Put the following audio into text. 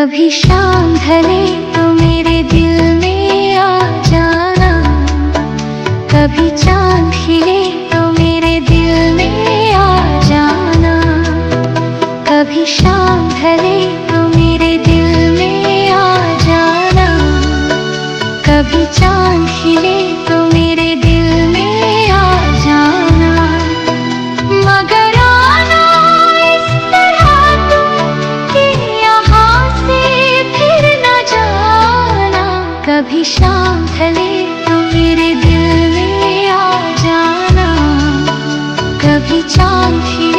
कभी शाम ढले तो मेरे दिल में आ जाना, कभी चांद खिले तो मेरे दिल में आ जाना। कभी शाम ढले तो मेरे दिल में आ जाना, कभी चांद खिले तो मेरे दिल में आ जाना। मगर आना इस तरह तुम कि यहाँ से फिर न जाना। कभी शाम ढले तो मेरे दिल में आ जाना, कभी चांद खिले